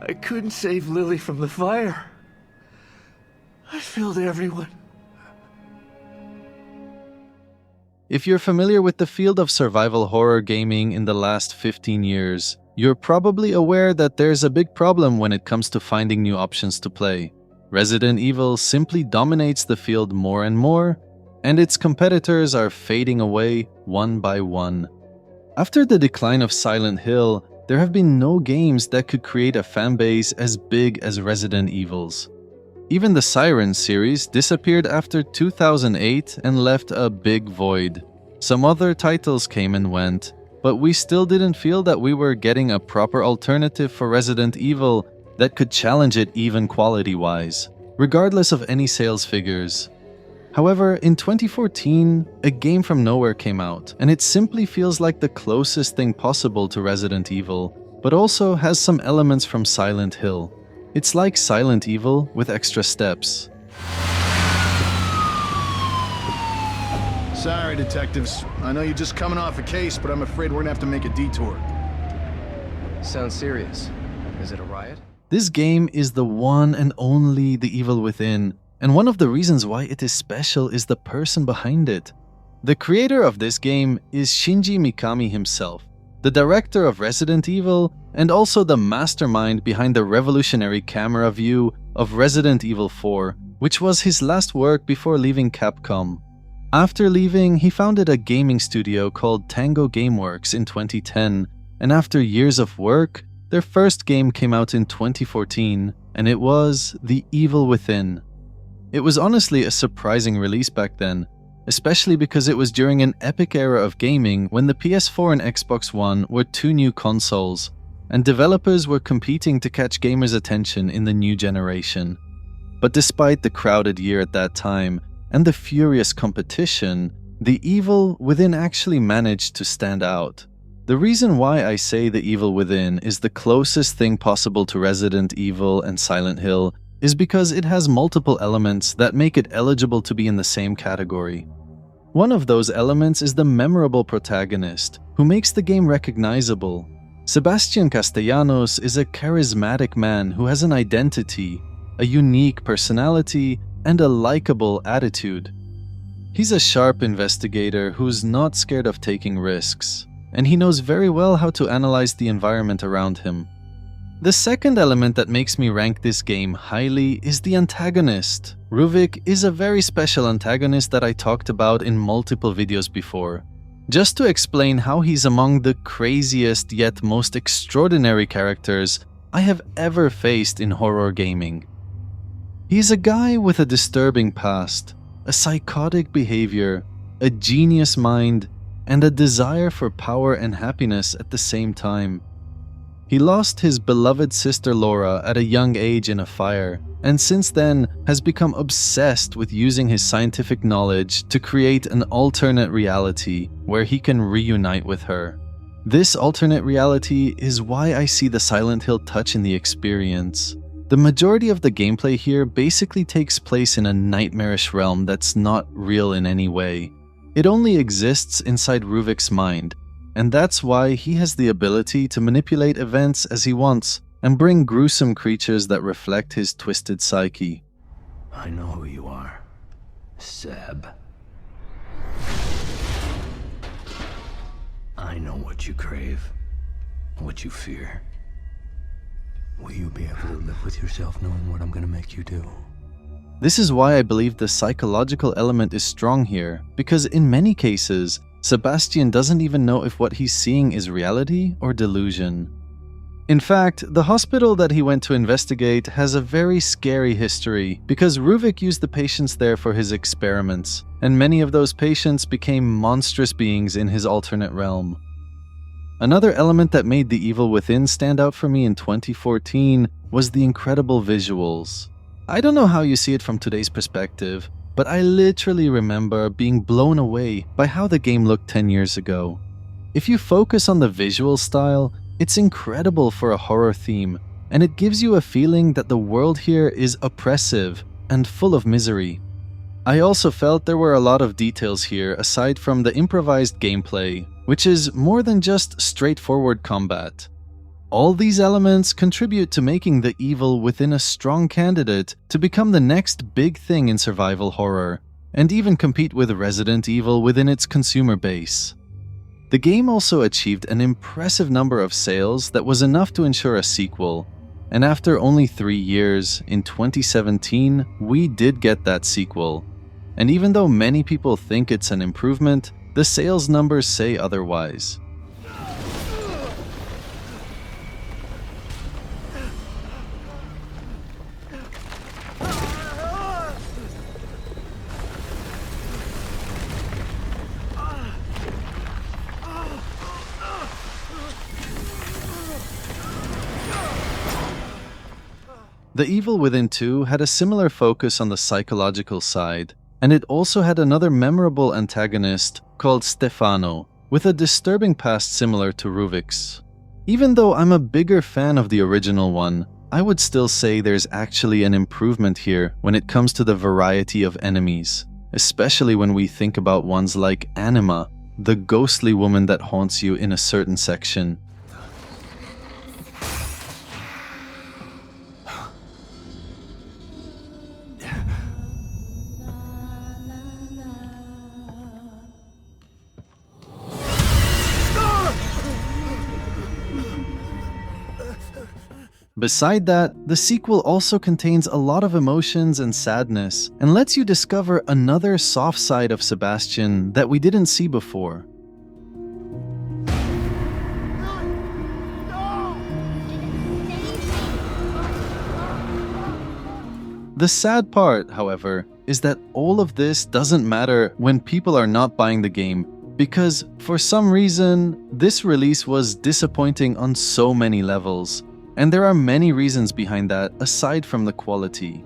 I couldn't save Lily from the fire. I failed everyone. If you're familiar with the field of survival horror gaming in the last 15 years, you're probably aware that there's a big problem when it comes to finding new options to play. Resident Evil simply dominates the field more and more, and its competitors are fading away one by one. After the decline of Silent Hill, there have been no games that could create a fanbase as big as Resident Evil's. Even the Siren series disappeared after 2008 and left a big void. Some other titles came and went, but we still didn't feel that we were getting a proper alternative for Resident Evil that could challenge it even quality-wise, regardless of any sales figures. However, in 2014, a game from nowhere came out, and it simply feels like the closest thing possible to Resident Evil, but also has some elements from Silent Hill. It's like Silent Evil with extra steps. Sorry, detectives. I know you're just coming off a case, but I'm afraid we're gonna have to make a detour. Sounds serious. Is it a riot? This game is the one and only The Evil Within, and one of the reasons why it is special is the person behind it. The creator of this game is Shinji Mikami himself, the director of Resident Evil, and also the mastermind behind the revolutionary camera view of Resident Evil 4, which was his last work before leaving Capcom. After leaving, he founded a gaming studio called Tango Gameworks in 2010, and after years of work, their first game came out in 2014, and it was The Evil Within. It was honestly a surprising release back then, especially because it was during an epic era of gaming when the PS4 and Xbox One were two new consoles, and developers were competing to catch gamers' attention in the new generation. But despite the crowded year at that time, and the furious competition, The Evil Within actually managed to stand out. The reason why I say The Evil Within is the closest thing possible to Resident Evil and Silent Hill is because it has multiple elements that make it eligible to be in the same category. One of those elements is the memorable protagonist, who makes the game recognizable. Sebastian Castellanos is a charismatic man who has an identity, a unique personality, and a likable attitude. He's a sharp investigator who's not scared of taking risks, and he knows very well how to analyze the environment around him. The second element that makes me rank this game highly is the antagonist. Ruvik is a very special antagonist that I talked about in multiple videos before. Just to explain how he's among the craziest yet most extraordinary characters I have ever faced in horror gaming. He's a guy with a disturbing past, a psychotic behavior, a genius mind, and a desire for power and happiness at the same time. He lost his beloved sister Laura at a young age in a fire, and since then has become obsessed with using his scientific knowledge to create an alternate reality where he can reunite with her. This alternate reality is why I see the Silent Hill touch in the experience. The majority of the gameplay here basically takes place in a nightmarish realm that's not real in any way. It only exists inside Ruvik's mind, and that's why he has the ability to manipulate events as he wants and bring gruesome creatures that reflect his twisted psyche. I know who you are, Seb. I know what you crave, what you fear. Will you be able to live with yourself knowing what I'm gonna make you do? This is why I believe the psychological element is strong here, because in many cases, Sebastian doesn't even know if what he's seeing is reality or delusion. In fact, the hospital that he went to investigate has a very scary history because Ruvik used the patients there for his experiments, and many of those patients became monstrous beings in his alternate realm. Another element that made The Evil Within stand out for me in 2014 was the incredible visuals. I don't know how you see it from today's perspective, but I literally remember being blown away by how the game looked 10 years ago. If you focus on the visual style, it's incredible for a horror theme, and it gives you a feeling that the world here is oppressive and full of misery. I also felt there were a lot of details here aside from the improvised gameplay, which is more than just straightforward combat. All these elements contribute to making the evil within a strong candidate to become the next big thing in survival horror, and even compete with Resident Evil within its consumer base. The game also achieved an impressive number of sales that was enough to ensure a sequel, and after only 3 years, in 2017, we did get that sequel. And even though many people think it's an improvement, the sales numbers say otherwise. The Evil Within 2 had a similar focus on the psychological side, and it also had another memorable antagonist called Stefano, with a disturbing past similar to Ruvik's. Even though I'm a bigger fan of the original one, I would still say there's actually an improvement here when it comes to the variety of enemies, especially when we think about ones like Anima, the ghostly woman that haunts you in a certain section. Beside that, the sequel also contains a lot of emotions and sadness, and lets you discover another soft side of Sebastian that we didn't see before. The sad part, however, is that all of this doesn't matter when people are not buying the game, because for some reason, this release was disappointing on so many levels. And there are many reasons behind that aside from the quality.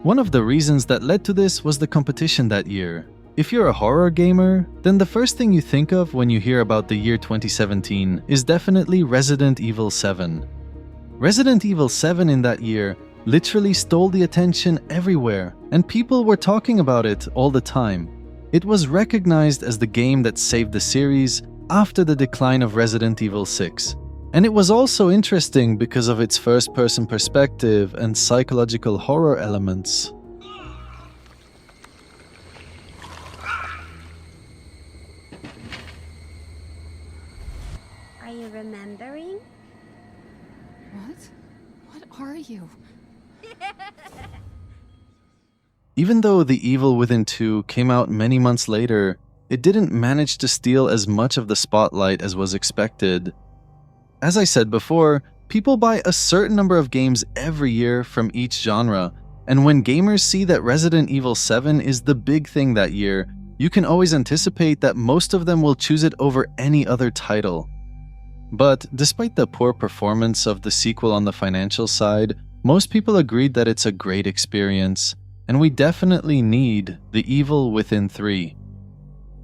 One of the reasons that led to this was the competition that year. If you're a horror gamer, then the first thing you think of when you hear about the year 2017 is definitely Resident Evil 7. Resident Evil 7 in that year literally stole the attention everywhere, and people were talking about it all the time. It was recognized as the game that saved the series after the decline of Resident Evil 6. And it was also interesting because of its first-person perspective and psychological horror elements. Are you remembering? What? What are you? Even though The Evil Within 2 came out many months later, it didn't manage to steal as much of the spotlight as was expected. As I said before, people buy a certain number of games every year from each genre, and when gamers see that Resident Evil 7 is the big thing that year, you can always anticipate that most of them will choose it over any other title. But despite the poor performance of the sequel on the financial side, most people agreed that it's a great experience, and we definitely need The Evil Within 3.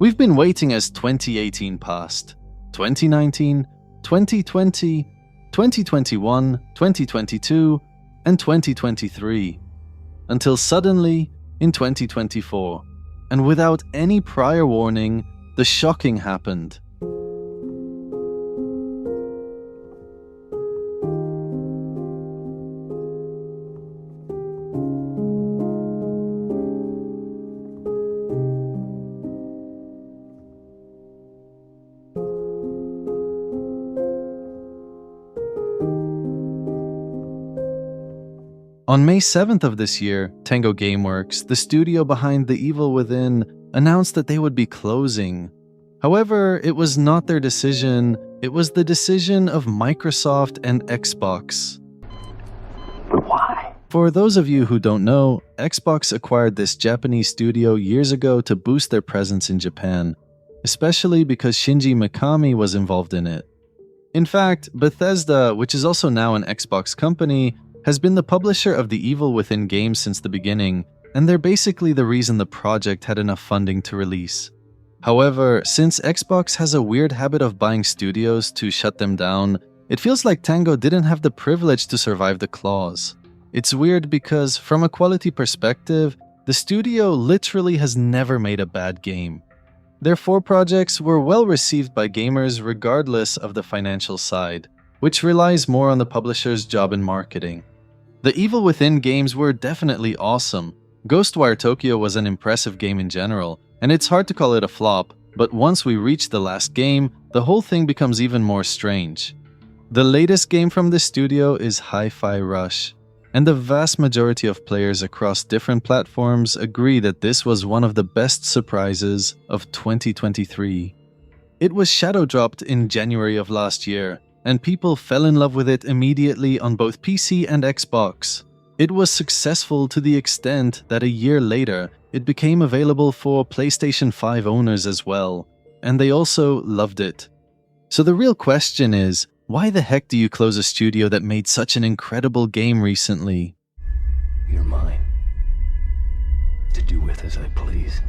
We've been waiting as 2018 passed, 2019, 2020, 2021, 2022, and 2023, until suddenly, in 2024, and without any prior warning, the shocking happened. On May 7th of this year, Tango Gameworks, the studio behind The Evil Within, announced that they would be closing. However, it was not their decision, it was the decision of Microsoft and Xbox. But why? For those of you who don't know, Xbox acquired this Japanese studio years ago to boost their presence in Japan, especially because Shinji Mikami was involved in it. In fact, Bethesda, which is also now an Xbox company, has been the publisher of the Evil Within games since the beginning, and they're basically the reason the project had enough funding to release. However, since Xbox has a weird habit of buying studios to shut them down, it feels like Tango didn't have the privilege to survive the clause. It's weird because, from a quality perspective, the studio literally has never made a bad game. Their 4 projects were well received by gamers regardless of the financial side, which relies more on the publisher's job in marketing. The Evil Within games were definitely awesome. Ghostwire Tokyo was an impressive game in general, and it's hard to call it a flop, but once we reach the last game, the whole thing becomes even more strange. The latest game from this studio is Hi-Fi Rush, and the vast majority of players across different platforms agree that this was one of the best surprises of 2023. It was shadow dropped in January of last year, and people fell in love with it immediately on both PC and Xbox. It was successful to the extent that a year later, it became available for PlayStation 5 owners as well, and they also loved it. So the real question is, why the heck do you close a studio that made such an incredible game recently? You're mine. To do with as I please.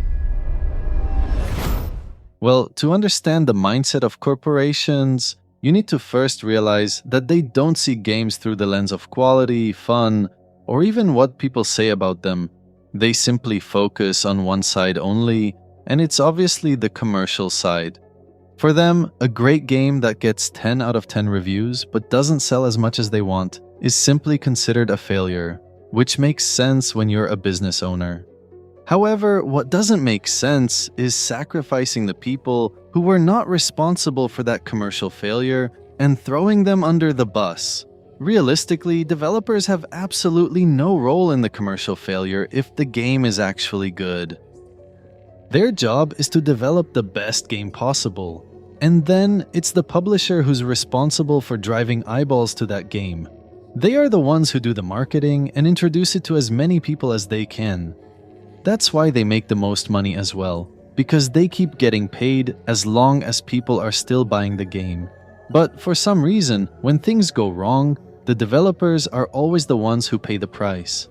Well, to understand the mindset of corporations, you need to first realize that they don't see games through the lens of quality, fun, or even what people say about them. They simply focus on one side only, and it's obviously the commercial side. For them, a great game that gets 10 out of 10 reviews but doesn't sell as much as they want is simply considered a failure, which makes sense when you're a business owner. However, what doesn't make sense is sacrificing the people who were not responsible for that commercial failure and throwing them under the bus. Realistically, developers have absolutely no role in the commercial failure if the game is actually good. Their job is to develop the best game possible, and then it's the publisher who's responsible for driving eyeballs to that game. They are the ones who do the marketing and introduce it to as many people as they can. That's why they make the most money as well, because they keep getting paid as long as people are still buying the game. But for some reason, when things go wrong, the developers are always the ones who pay the price.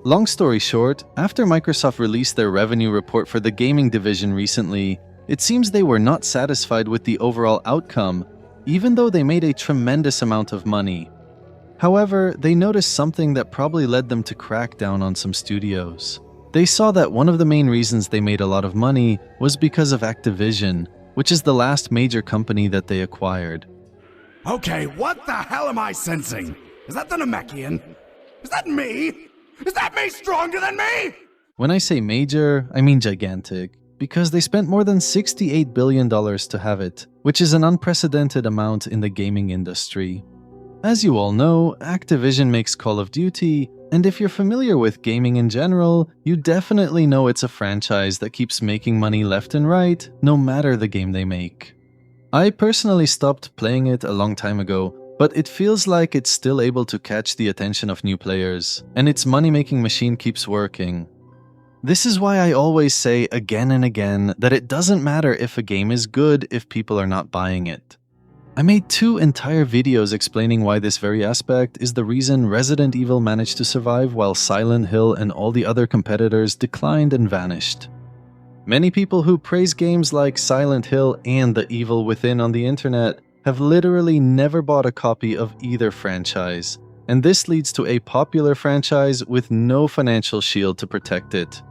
Long story short, after Microsoft released their revenue report for the gaming division recently, it seems they were not satisfied with the overall outcome, even though they made a tremendous amount of money. However, they noticed something that probably led them to crack down on some studios. They saw that one of the main reasons they made a lot of money was because of Activision, which is the last major company that they acquired. Okay, what the hell am I sensing? Is that the Namekian? Is that me? Is that me stronger than me? When I say major, I mean gigantic, because they spent more than $68 billion to have it, which is an unprecedented amount in the gaming industry. As you all know, Activision makes Call of Duty, and if you're familiar with gaming in general, you definitely know it's a franchise that keeps making money left and right, no matter the game they make. I personally stopped playing it a long time ago, but it feels like it's still able to catch the attention of new players, and its money-making machine keeps working. This is why I always say again and again that it doesn't matter if a game is good if people are not buying it. I made 2 entire videos explaining why this very aspect is the reason Resident Evil managed to survive while Silent Hill and all the other competitors declined and vanished. Many people who praise games like Silent Hill and The Evil Within on the internet have literally never bought a copy of either franchise, and this leads to a popular franchise with no financial shield to protect it.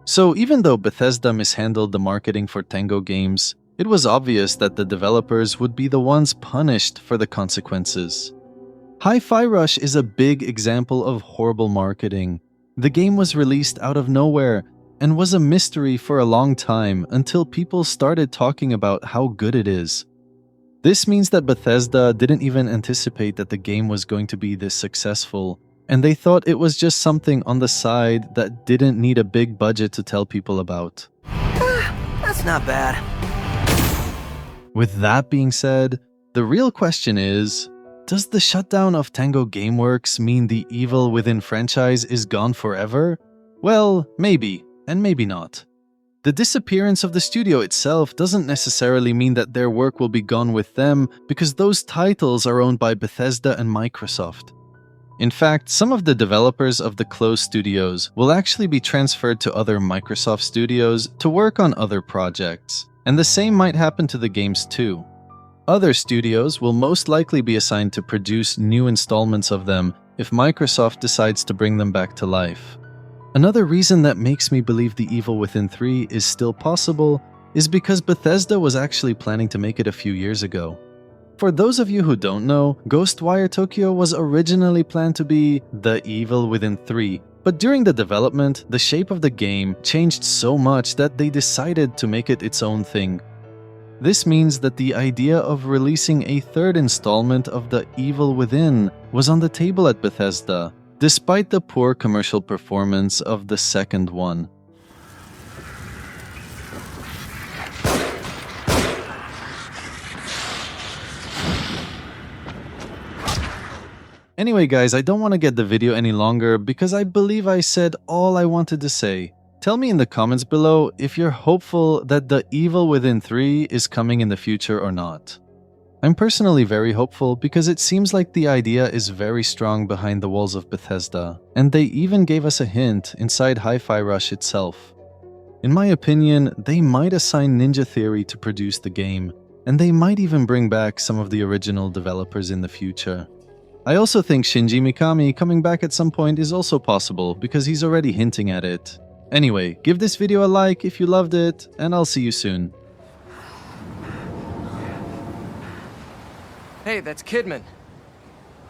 So even though Bethesda mishandled the marketing for Tango Games, it was obvious that the developers would be the ones punished for the consequences. Hi-Fi Rush is a big example of horrible marketing. The game was released out of nowhere and was a mystery for a long time until people started talking about how good it is. This means that Bethesda didn't even anticipate that the game was going to be this successful, and they thought it was just something on the side that didn't need a big budget to tell people about. That's not bad. With that being said, the real question is, does the shutdown of Tango Gameworks mean the Evil Within franchise is gone forever? Well, maybe, and maybe not. The disappearance of the studio itself doesn't necessarily mean that their work will be gone with them, because those titles are owned by Bethesda and Microsoft. In fact, some of the developers of the closed studios will actually be transferred to other Microsoft studios to work on other projects. And the same might happen to the games too. Other studios will most likely be assigned to produce new installments of them if Microsoft decides to bring them back to life. Another reason that makes me believe The Evil Within 3 is still possible is because Bethesda was actually planning to make it a few years ago. For those of you who don't know, Ghostwire Tokyo was originally planned to be The Evil Within 3, but during the development, the shape of the game changed so much that they decided to make it its own thing. This means that the idea of releasing a third installment of The Evil Within was on the table at Bethesda, despite the poor commercial performance of the second one. Anyway guys, I don't want to get the video any longer because I believe I said all I wanted to say. Tell me in the comments below if you're hopeful that The Evil Within 3 is coming in the future or not. I'm personally very hopeful because it seems like the idea is very strong behind the walls of Bethesda, and they even gave us a hint inside Hi-Fi Rush itself. In my opinion, they might assign Ninja Theory to produce the game, and they might even bring back some of the original developers in the future. I also think Shinji Mikami coming back at some point is also possible because he's already hinting at it. Anyway, give this video a like if you loved it, and I'll see you soon. Hey, that's Kidman.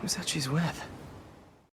Who's that she's with?